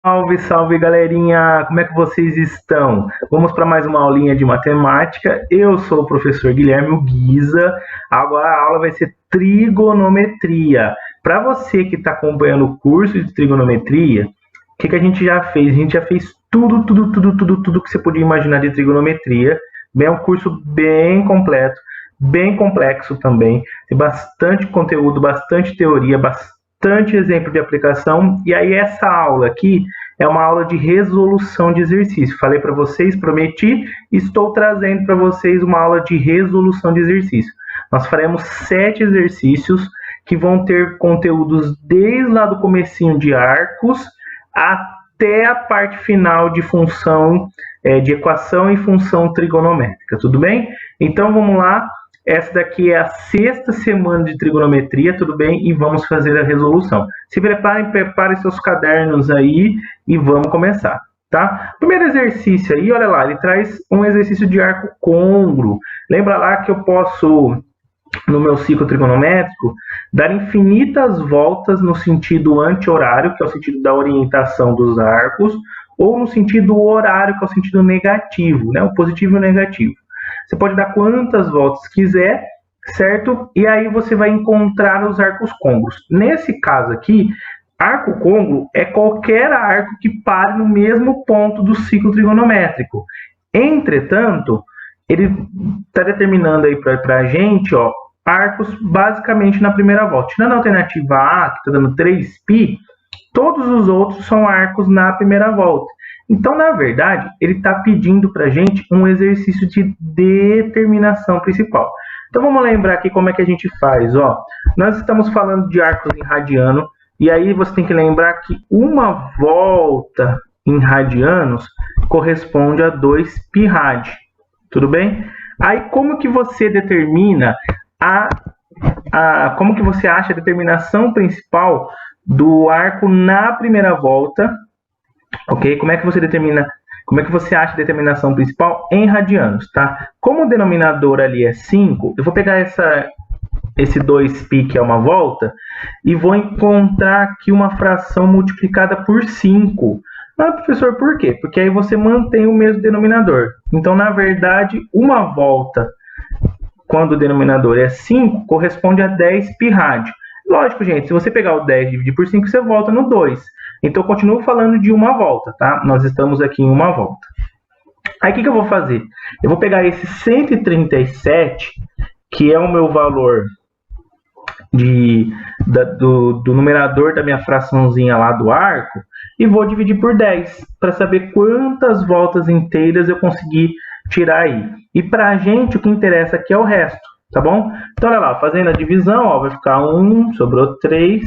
Salve, salve galerinha! Como é que vocês estão? Vamos para mais uma aulinha de matemática. Eu sou o professor Guilherme o Guiza. Agora a aula vai ser trigonometria. Para você que está acompanhando o curso de trigonometria, o que a gente já fez? A gente já fez tudo que você podia imaginar de trigonometria. É um curso bem completo, bem complexo também. Tem bastante conteúdo, bastante teoria, bastante exemplo de aplicação. E aí essa aula aqui é uma aula de resolução de exercício. Falei para vocês, prometi, estou trazendo para vocês uma aula de resolução de exercício. Nós faremos 7 exercícios que vão ter conteúdos desde lá do comecinho de arcos até a parte final de função, de equação e função trigonométrica, tudo bem? Então vamos lá. Essa daqui é a 6ª semana de trigonometria, tudo bem? E vamos fazer a resolução. Se preparem seus cadernos aí e vamos começar, tá? Primeiro exercício aí, olha lá, ele traz um exercício de arco côngruo. Lembra lá que eu posso, no meu ciclo trigonométrico, dar infinitas voltas no sentido anti-horário, que é o sentido da orientação dos arcos, ou no sentido horário, que é o sentido negativo, né? O positivo e o negativo. Você pode dar quantas voltas quiser, certo? E aí você vai encontrar os arcos côngruos. Nesse caso aqui, arco côngruo é qualquer arco que pare no mesmo ponto do ciclo trigonométrico. Entretanto, ele está determinando aí para a gente, ó, arcos basicamente na primeira volta. Tirando a alternativa A, que está dando 3π, todos os outros são arcos na primeira volta. Então, na verdade, ele está pedindo para a gente um exercício de determinação principal. Então, vamos lembrar aqui como é que a gente faz. Ó, nós estamos falando de arcos em radiano, e aí você tem que lembrar que uma volta em radianos corresponde a 2π rad. Tudo bem? Aí, como que você determina como que você acha a determinação principal do arco na primeira volta? Ok? Como é que você acha a determinação principal em radianos, tá? Como o denominador ali é 5, eu vou pegar esse 2π, que é uma volta, e vou encontrar aqui uma fração multiplicada por 5. Ah, professor, por quê? Porque aí você mantém o mesmo denominador. Então, na verdade, uma volta, quando o denominador é 5, corresponde a 10π rad. Lógico, gente, se você pegar o 10 e dividir por 5, você volta no 2. Então, eu continuo falando de uma volta, tá? Nós estamos aqui em uma volta. Aí, o que eu vou fazer? Eu vou pegar esse 137, que é o meu valor do numerador da minha fraçãozinha lá do arco, e vou dividir por 10, para saber quantas voltas inteiras eu consegui tirar aí. E para a gente, o que interessa aqui é o resto, tá bom? Então, olha lá, fazendo a divisão, ó, vai ficar 1, sobrou 3,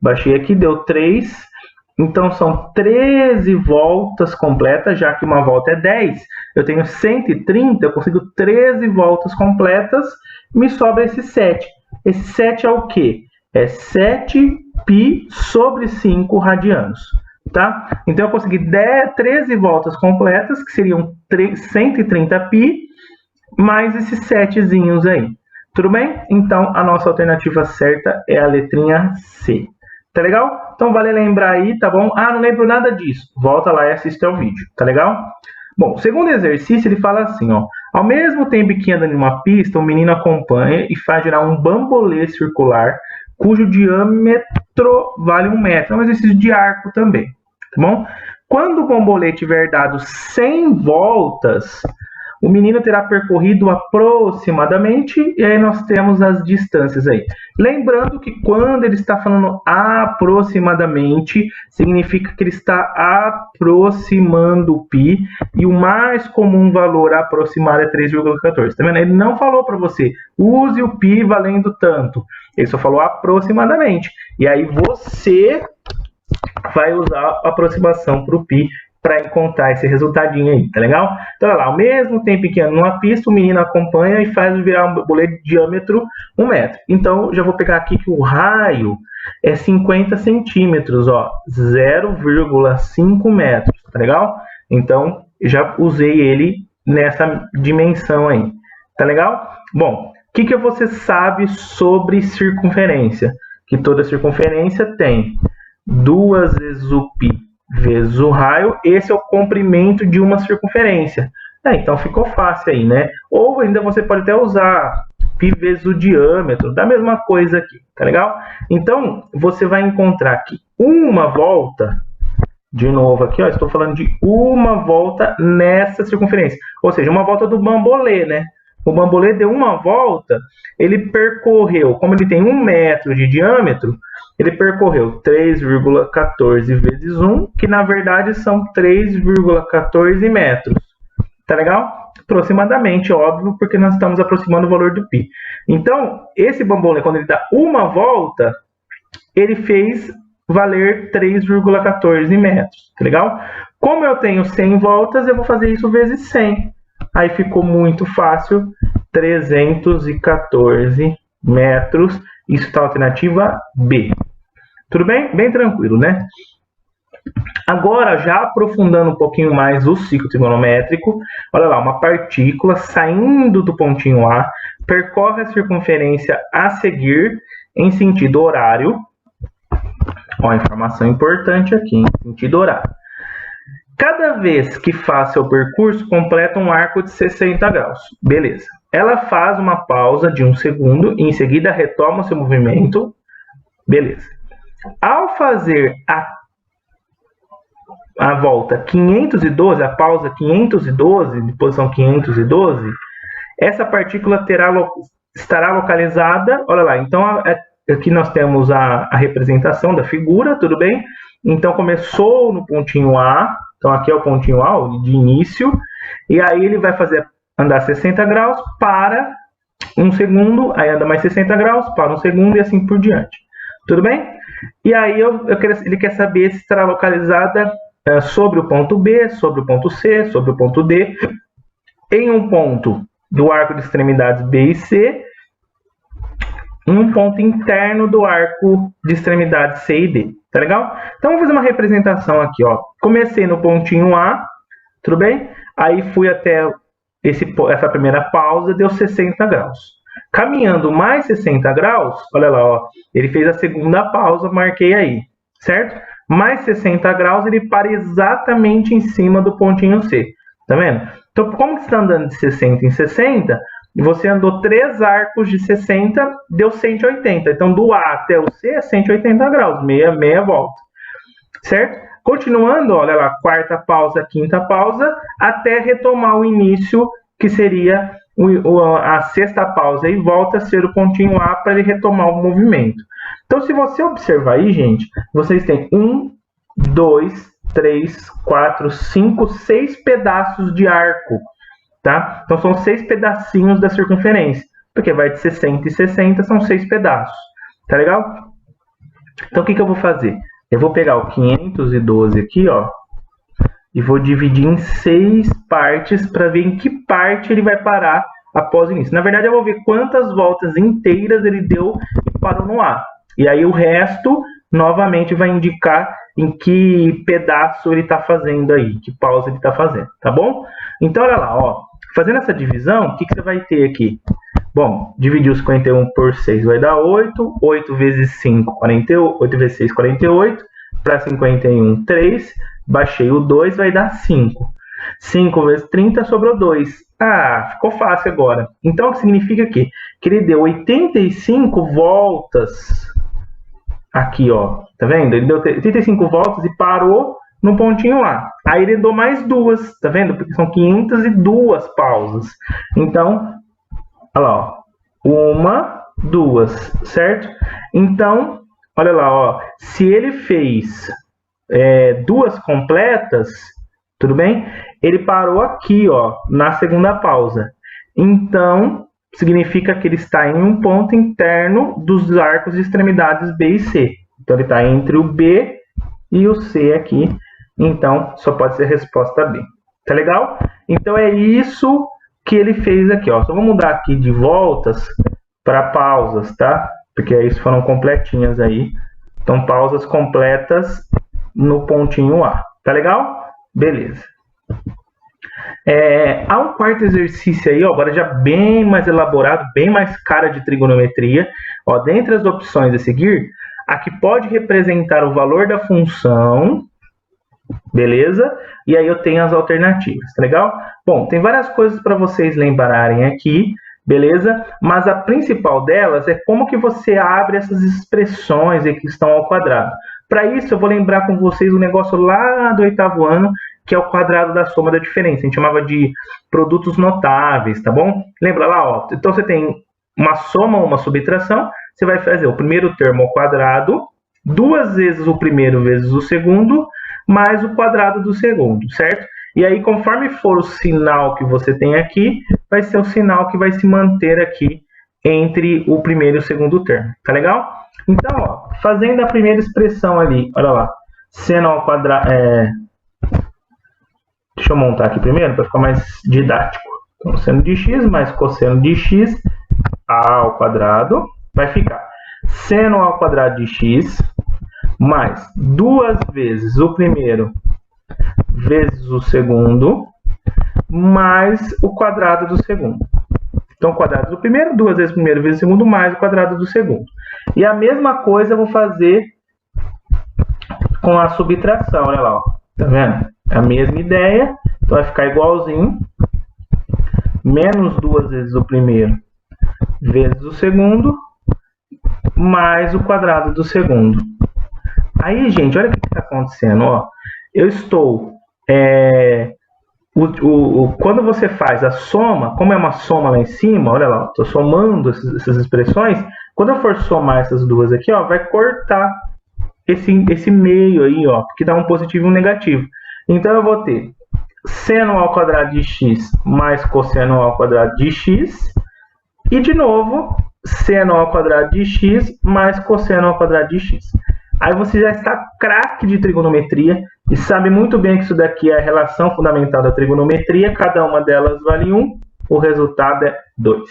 baixei aqui, deu 3. Então, são 13 voltas completas, já que uma volta é 10. Eu tenho 130, eu consigo 13 voltas completas, me sobra esse 7. Esse 7 é o quê? É 7π sobre 5 radianos, tá? Então, eu consegui 13 voltas completas, que seriam 130π, mais esses 7zinhos aí. Tudo bem? Então, a nossa alternativa certa é a letrinha C. Tá legal? Então vale lembrar aí, tá bom? Ah, não lembro nada disso. Volta lá e assiste ao vídeo, tá legal? Bom, o segundo exercício, ele fala assim, ó. Ao mesmo tempo que anda em uma pista, o menino acompanha e faz girar um bambolê circular, cujo diâmetro vale 1 metro. É um exercício de arco também, tá bom? Quando o bambolê tiver dado 100 voltas, o menino terá percorrido aproximadamente, e aí nós temos as distâncias aí. Lembrando que quando ele está falando aproximadamente, significa que ele está aproximando o π, e o mais comum valor a aproximar é 3,14. Tá vendo? Ele não falou para você, use o π valendo tanto. Ele só falou aproximadamente. E aí você vai usar a aproximação para o π, para encontrar esse resultadinho aí, tá legal? Então, olha lá, ao mesmo tempo que anda numa pista, o menino acompanha e faz virar um bambolê de diâmetro 1 metro. Então, já vou pegar aqui que o raio é 50 centímetros, ó, 0,5 metros, tá legal? Então, já usei ele nessa dimensão aí, tá legal? Bom, o que você sabe sobre circunferência? Que toda circunferência tem 2 vezes o π vezes o raio, esse é o comprimento de uma circunferência. Então ficou fácil aí, né? Ou ainda você pode até usar π vezes o diâmetro, da mesma coisa aqui, tá legal? Então, você vai encontrar que uma volta, de novo aqui, ó, estou falando de uma volta nessa circunferência, ou seja, uma volta do bambolê, né? O bambolê deu uma volta, ele percorreu, como ele tem 1 metro de diâmetro, ele percorreu 3,14 vezes 1, que na verdade são 3,14 metros. Tá legal? Aproximadamente, óbvio, porque nós estamos aproximando o valor do π. Então, esse bambolê, quando ele dá uma volta, ele fez valer 3,14 metros. Tá legal? Como eu tenho 100 voltas, eu vou fazer isso vezes 100. Aí ficou muito fácil, 314 metros. Isso está a alternativa B. Tudo bem? Bem tranquilo, né? Agora, já aprofundando um pouquinho mais o ciclo trigonométrico, olha lá, uma partícula saindo do pontinho A, percorre a circunferência a seguir em sentido horário. Ó, informação importante aqui, em sentido horário. Cada vez que faz seu percurso, completa um arco de 60 graus. Beleza. Ela faz uma pausa de 1 segundo e em seguida retoma o seu movimento. Beleza. Ao fazer a volta 512, a pausa 512, de posição 512, essa partícula estará localizada, olha lá, então aqui nós temos a representação da figura, tudo bem? Então começou no pontinho A, então aqui é o pontinho A, de início, e aí ele vai andar 60 graus, para 1 segundo, aí anda mais 60 graus, para 1 segundo e assim por diante. Tudo bem? E aí ele quer saber se estará localizada sobre o ponto B, sobre o ponto C, sobre o ponto D, em um ponto do arco de extremidades B e C, em um ponto interno do arco de extremidades C e D. Tá legal? Então, vamos fazer uma representação aqui, ó. Comecei no pontinho A, tudo bem? Aí fui até essa primeira pausa, deu 60 graus. Caminhando mais 60 graus, olha lá, ó, ele fez a segunda pausa, marquei aí, certo? Mais 60 graus, ele para exatamente em cima do pontinho C, tá vendo? Então, como você está andando de 60 em 60, você andou 3 arcos de 60, deu 180. Então, do A até o C é 180 graus, meia volta, certo? Continuando, olha lá, quarta pausa, quinta pausa, até retomar o início, que seria a sexta pausa, e volta a ser o pontinho A para ele retomar o movimento. Então, se você observar aí, gente, vocês têm 1, 2, 3, 4, 5, 6 pedaços de arco, tá? Então, são 6 pedacinhos da circunferência, porque vai de 60 e 60, são 6 pedaços, tá legal? Então, o que eu vou fazer? Eu vou pegar o 512 aqui, ó, e vou dividir em 6 partes para ver em que parte ele vai parar após o início. Na verdade, eu vou ver quantas voltas inteiras ele deu e parou no A. E aí o resto, novamente, vai indicar em que pedaço ele está fazendo aí, que pausa ele está fazendo, tá bom? Então, olha lá, ó, fazendo essa divisão, o que você vai ter aqui? Bom, dividir os 51 por 6 vai dar 8, 8 vezes 5, 48, 8 vezes 6, 48, para 51, 3, baixei o 2, vai dar 5. 5 vezes 30, sobrou 2. Ah, ficou fácil agora. Então, o que significa aqui? Que ele deu 85 voltas aqui, ó, tá vendo? Ele deu 85 voltas e parou no pontinho A. Aí ele deu mais 2, tá vendo? Porque são 502 pausas. Então, olha lá, ó, 1, 2, certo? Então, olha lá, ó, se ele fez 2 completas, tudo bem? Ele parou aqui, ó, na segunda pausa. Então, significa que ele está em um ponto interno dos arcos de extremidades B e C. Então, ele está entre o B e o C aqui. Então, só pode ser a resposta B. Tá legal? Então, é isso que ele fez aqui, ó. Só vou mudar aqui de voltas para pausas, tá? Porque isso foram completinhas aí. Então, pausas completas no pontinho A. Tá legal? Beleza. Há um quarto exercício aí, ó, agora já bem mais elaborado, bem mais cara de trigonometria. Ó, dentre as opções a seguir, a que pode representar o valor da função beleza? E aí eu tenho as alternativas, tá legal? Bom, tem várias coisas para vocês lembrarem aqui, beleza? Mas a principal delas é como que você abre essas expressões que estão ao quadrado. Para isso, eu vou lembrar com vocês um negócio lá do 8º ano, que é o quadrado da soma da diferença. A gente chamava de produtos notáveis, tá bom? Lembra lá, ó. Então, você tem uma soma ou uma subtração, você vai fazer o primeiro termo ao quadrado, 2 vezes o primeiro vezes o segundo, mais o quadrado do segundo, certo? E aí, conforme for o sinal que você tem aqui, vai ser o sinal que vai se manter aqui entre o primeiro e o segundo termo, tá legal? Então, ó, fazendo a primeira expressão ali, olha lá, seno ao quadrado, deixa eu montar aqui primeiro para ficar mais didático. Então, seno de x mais cosseno de x ao quadrado vai ficar seno ao quadrado de x mais 2 vezes o primeiro vezes o segundo mais o quadrado do segundo. Então, o quadrado do primeiro, 2 vezes o primeiro vezes o segundo, mais o quadrado do segundo. E a mesma coisa eu vou fazer com a subtração, olha lá, ó. Tá vendo? É a mesma ideia, então vai ficar igualzinho. Menos 2 vezes o primeiro vezes o segundo, mais o quadrado do segundo. Aí, gente, olha o que está acontecendo, ó. Eu estou... quando você faz a soma, como é uma soma lá em cima, olha lá, estou somando essas expressões. Quando eu for somar essas duas aqui, ó, vai cortar esse meio aí, ó, que dá um positivo e um negativo. Então, eu vou ter seno ao quadrado de x mais cosseno ao quadrado de x. E, de novo, seno ao quadrado de x mais cosseno ao quadrado de x. Aí você já está craque de trigonometria e sabe muito bem que isso daqui é a relação fundamental da trigonometria. Cada uma delas vale 1, o resultado é 2.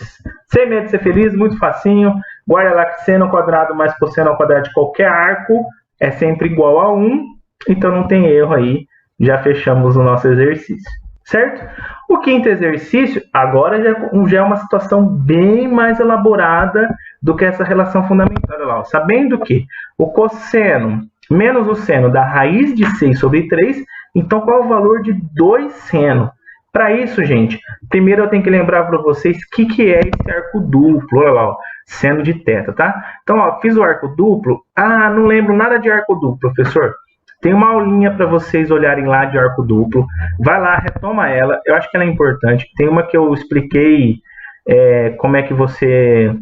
Sem medo de ser feliz, muito facinho. Guarda lá que seno ao quadrado mais cosseno ao quadrado de qualquer arco é sempre igual a 1. Então não tem erro aí. Já fechamos o nosso exercício, certo? O quinto exercício, agora já é uma situação bem mais elaborada do que essa relação fundamental. Olha lá, sabendo que o cosseno menos o seno da raiz de 6 sobre 3, então qual é o valor de 2 seno? Para isso, gente, primeiro eu tenho que lembrar para vocês o que é esse arco duplo. Olha lá, ó, seno de θ, tá? Então, ó, fiz o arco duplo. Ah, não lembro nada de arco duplo, professor. Tem uma aulinha para vocês olharem lá de arco duplo. Vai lá, retoma ela. Eu acho que ela é importante. Tem uma que eu expliquei como é que você...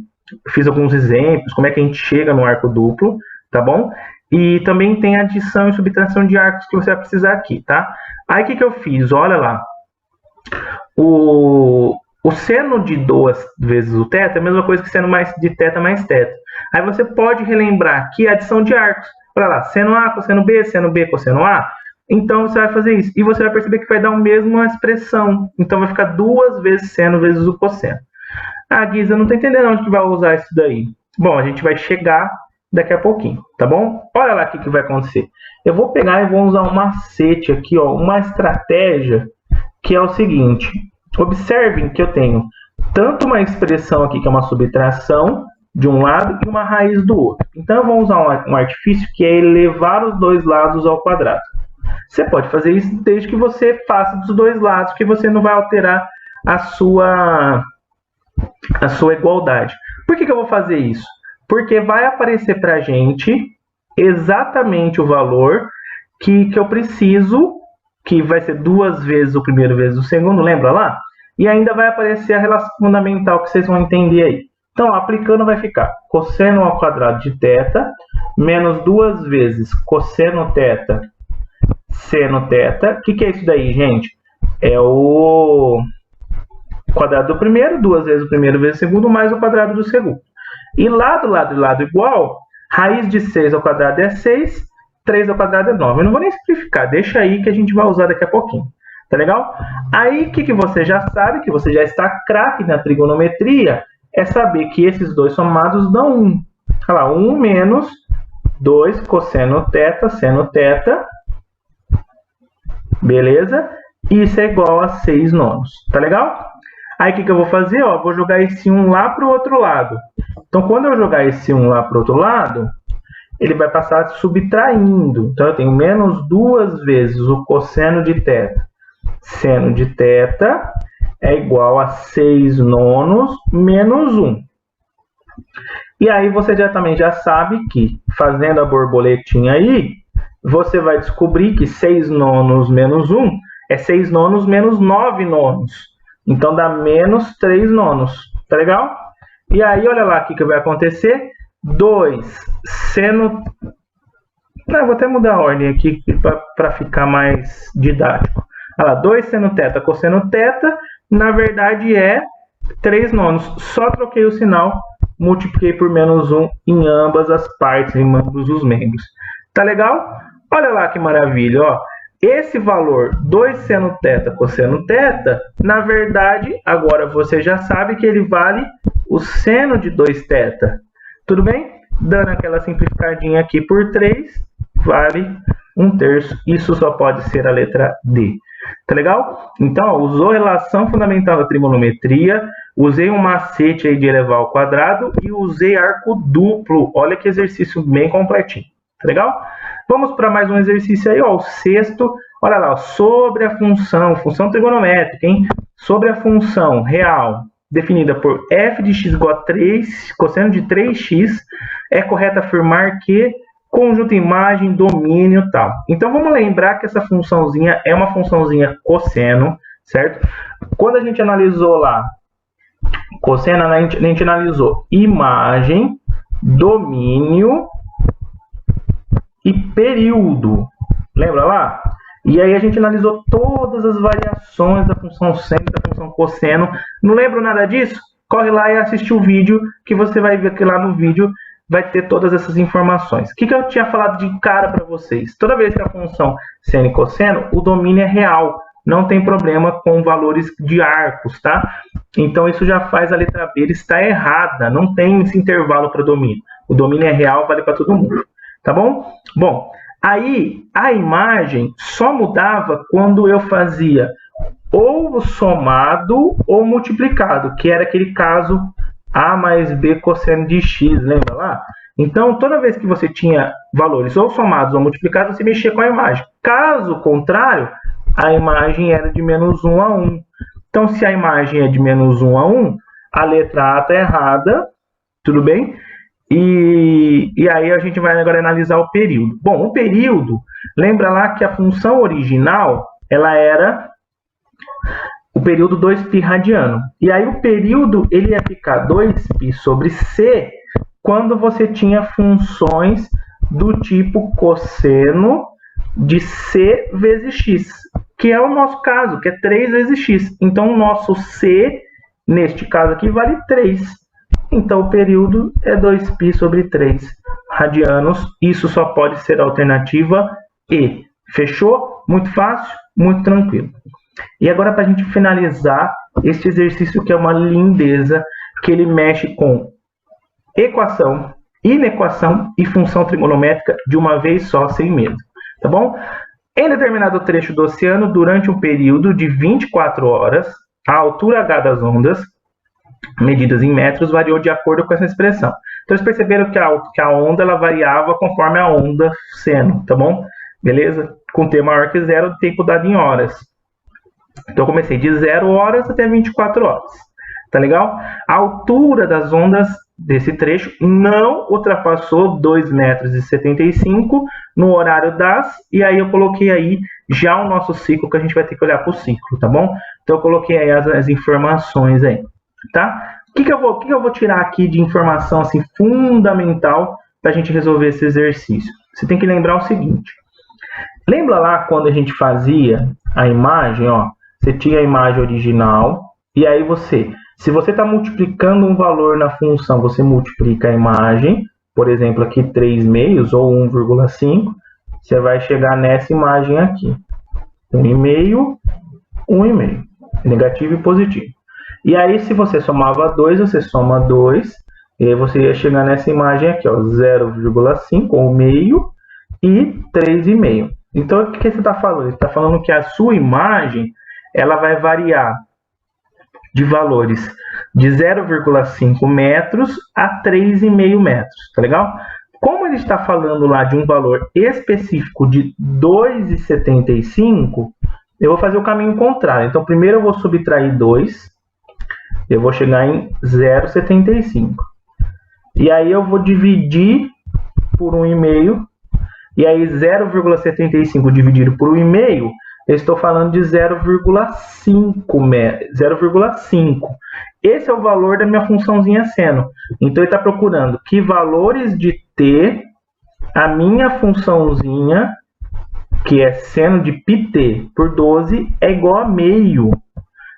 Fiz alguns exemplos, como é que a gente chega no arco duplo, tá bom? E também tem adição e subtração de arcos que você vai precisar aqui, tá? Aí, o que eu fiz? Olha lá. O seno de 2 vezes o θ é a mesma coisa que seno de θ mais θ. Aí você pode relembrar aqui a adição de arcos. Olha lá, seno A, cosseno B, cosseno A. Então, você vai fazer isso. E você vai perceber que vai dar a mesma expressão. Então, vai ficar 2 vezes seno vezes o cosseno. Ah, Guisa, não estou entendendo onde que vai usar isso daí. Bom, a gente vai chegar daqui a pouquinho, tá bom? Olha lá o que vai acontecer. Eu vou pegar e vou usar um macete aqui, ó, uma estratégia, que é o seguinte. Observem que eu tenho tanto uma expressão aqui, que é uma subtração, de um lado e uma raiz do outro. Então, eu vou usar um artifício que é elevar os dois lados ao quadrado. Você pode fazer isso desde que você faça dos dois lados, que você não vai alterar a sua igualdade. Por que eu vou fazer isso? Porque vai aparecer para a gente exatamente o valor que eu preciso, que vai ser 2 vezes o primeiro vezes o segundo, lembra lá? E ainda vai aparecer a relação fundamental que vocês vão entender aí. Então, aplicando, vai ficar cosseno ao quadrado de θ menos 2 vezes cosseno θ seno θ. O que é isso daí, gente? É o quadrado do primeiro, 2 vezes o primeiro vezes o segundo, mais o quadrado do segundo. E lado e lado igual, raiz de 6 ao quadrado é 6, 3 ao quadrado é 9. Eu não vou nem simplificar, deixa aí que a gente vai usar daqui a pouquinho. Tá legal? Aí, o que você já sabe, que você já está craque na trigonometria, é saber que esses dois somados dão 1. Olha lá, 1 menos 2 cosseno θ seno θ. Beleza? Isso é igual a 6 nonos. Tá legal? Aí, o que eu vou fazer? Ó, vou jogar esse 1 lá para o outro lado. Então, quando eu jogar esse 1 lá para o outro lado, ele vai passar subtraindo. Então, eu tenho menos 2 vezes o cosseno de θ. Seno de θ é igual a 6 nonos menos 1. E aí você também já sabe que, fazendo a borboletinha aí, você vai descobrir que 6 nonos menos 1 é 6 nonos menos 9 nonos. Então, dá menos 3 nonos. Tá legal? E aí, olha lá o que vai acontecer. 2 seno... Não, vou até mudar a ordem aqui para ficar mais didático. Olha lá, 2 seno θ cosseno θ, na verdade é 3 nonos. Só troquei o sinal, multipliquei por menos 1 em ambas as partes, em ambos os membros. Tá legal? Olha lá que maravilha, ó. Esse valor 2 seno θ cosseno θ, na verdade, agora você já sabe que ele vale o seno de 2θ. Tudo bem? Dando aquela simplificadinha aqui por 3, vale 1/3. Isso só pode ser a letra D. Tá legal? Então, ó, usou relação fundamental da trigonometria, usei um macete aí de elevar ao quadrado e usei arco duplo. Olha que exercício bem completinho. Tá legal? Vamos para mais um exercício aí, ó, o sexto. Olha lá, ó, sobre a função trigonométrica, hein? Sobre a função real definida por f de x igual a 3, cosseno de 3x, é correto afirmar que conjunto imagem, domínio, tal. Então, vamos lembrar que essa funçãozinha é uma funçãozinha cosseno, certo? Quando a gente analisou lá cosseno, a gente analisou imagem, domínio e período. Lembra lá? E aí a gente analisou todas as variações da função seno e da função cosseno. Não lembro nada disso? Corre lá e assiste o vídeo, que você vai ver que lá no vídeo vai ter todas essas informações. O que eu tinha falado de cara para vocês? Toda vez que a função seno e cosseno, o domínio é real. Não tem problema com valores de arcos, tá? Então isso já faz a letra B estar errada. Não tem esse intervalo para domínio. O domínio é real, vale para todo mundo. Tá bom? Bom, aí a imagem só mudava quando eu fazia ou somado ou multiplicado, que era aquele caso A mais B cosseno de X, lembra lá? Então, toda vez que você tinha valores ou somados ou multiplicados, você mexia com a imagem. Caso contrário, a imagem era de menos 1 a 1. Então, se a imagem é de menos 1 a 1, a letra A está errada, tudo bem? E aí a gente vai agora analisar o período. Bom, o período, lembra lá que a função original, ela era o período 2π radiano. E aí o período, ele ia ficar 2π sobre c quando você tinha funções do tipo cosseno de c vezes x, que é o nosso caso, que é 3 vezes x. Então, o nosso c, neste caso aqui, vale 3. Então, o período é 2π sobre 3 radianos. Isso só pode ser a alternativa E. Fechou? Muito fácil, muito tranquilo. E agora, para a gente finalizar este exercício, que é uma lindeza, que ele mexe com equação, inequação e função trigonométrica de uma vez só, sem medo. Tá bom? Em determinado trecho do oceano, durante um período de 24 horas, a altura H das ondas, medidas em metros, variou de acordo com essa expressão. Então, vocês perceberam que a onda ela variava conforme a onda seno, tá bom? Beleza? Com T maior que zero, o tempo dado em horas. Então, eu comecei de 0 horas até 24 horas. Tá legal? A altura das ondas desse trecho não ultrapassou 2,75 m no horário das, e aí eu coloquei aí já o nosso ciclo, que a gente vai ter que olhar para o ciclo, tá bom? Então, eu coloquei aí as informações aí. Tá? O que eu vou tirar aqui de informação assim, fundamental para a gente resolver esse exercício? Você tem que lembrar o seguinte. Lembra lá quando a gente fazia a imagem, ó? Você tinha a imagem original, e aí se você está multiplicando um valor na função, você multiplica a imagem, por exemplo, aqui 3 meios ou 1,5, você vai chegar nessa imagem aqui. 1,5, 1,5, negativo e positivo. E aí, se você somava 2, você soma 2, e aí você ia chegar nessa imagem aqui, ó, 0,5 ou meio e 3,5. Então, o que você está falando? Você está falando que a sua imagem ela vai variar de valores de 0,5 metros a 3,5 metros, tá legal? Como ele está falando lá de um valor específico de 2,75, eu vou fazer o caminho contrário. Então, primeiro eu vou subtrair 2, eu vou chegar em 0,75. E aí eu vou dividir por 1,5, e aí 0,75 dividido por 1,5, eu estou falando de 0,5. Esse é o valor da minha funçãozinha seno. Então, ele está procurando que valores de t a minha funçãozinha, que é seno de πt por 12, é igual a meio,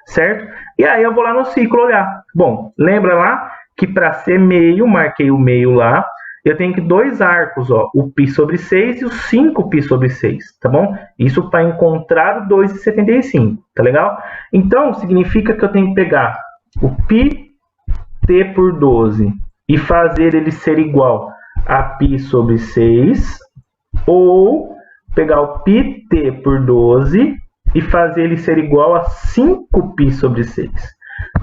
certo? E aí eu vou lá no ciclo olhar. Bom, lembra lá que para ser meio, marquei o meio lá, eu tenho que dois arcos, ó, o π sobre 6 e o 5π sobre 6, tá bom? Isso para encontrar o 2,75, tá legal? Então, significa que eu tenho que pegar o πt por 12 e fazer ele ser igual a π sobre 6, ou pegar o πt por 12 e fazer ele ser igual a 5π sobre 6.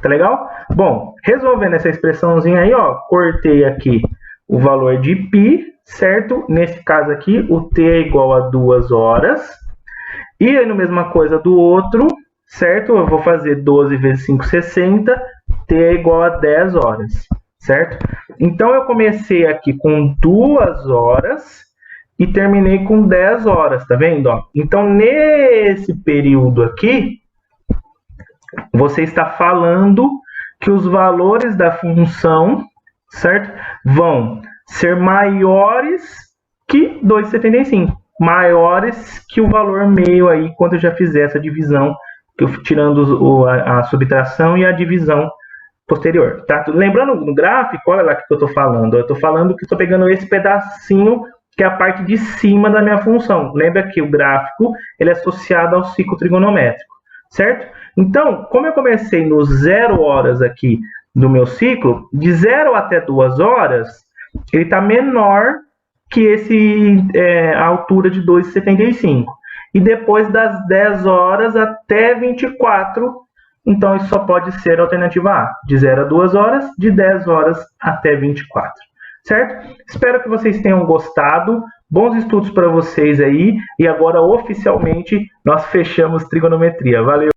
Tá legal? Bom, resolvendo essa expressãozinha aí, ó, cortei aqui o valor de π, certo? Nesse caso aqui, o t é igual a 2 horas. E aí, na mesma coisa do outro, certo? Eu vou fazer 12 vezes 5, 60. T é igual a 10 horas, certo? Então, eu comecei aqui com 2 horas e terminei com 10 horas, tá vendo? Ó? Então, nesse período aqui, você está falando que os valores da função, certo? Vão ser maiores que 2,75. Maiores que o valor meio aí, quando eu já fizer essa divisão, tirando a subtração e a divisão posterior. Tá? Lembrando no gráfico, olha lá o que eu estou falando. Eu estou falando que estou pegando esse pedacinho, que é a parte de cima da minha função. Lembra que o gráfico ele é associado ao ciclo trigonométrico, certo? Então, como eu comecei no 0 horas aqui do meu ciclo, de 0 até 2 horas, ele está menor que a altura de 2,75. E depois das 10 horas até 24, então isso só pode ser a alternativa A. De 0 a 2 horas, de 10 horas até 24. Certo? Espero que vocês tenham gostado. Bons estudos para vocês aí. E agora, oficialmente, nós fechamos trigonometria. Valeu!